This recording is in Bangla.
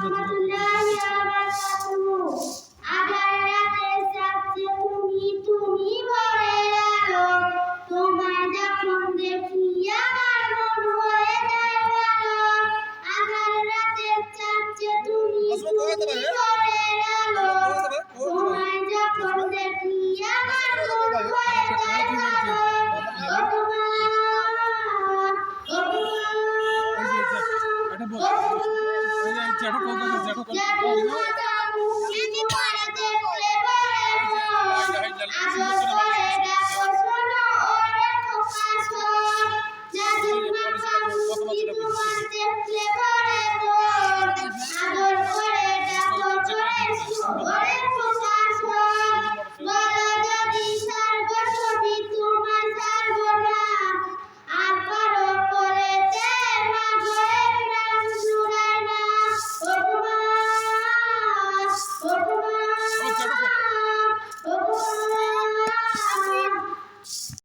রহমতুল্লাহি ওয়া বারাকাতুহু। আধার রাতে চাচ্ছে তুমি ভরে আলো, তোমায় যখন দেখি আমার মন হয়ে যায় ভালো। আধার রাতে চাচ্ছে তুমি ভরে আলো, তোমায় যখন দেখি আমার মন হয়ে যায় ভালো।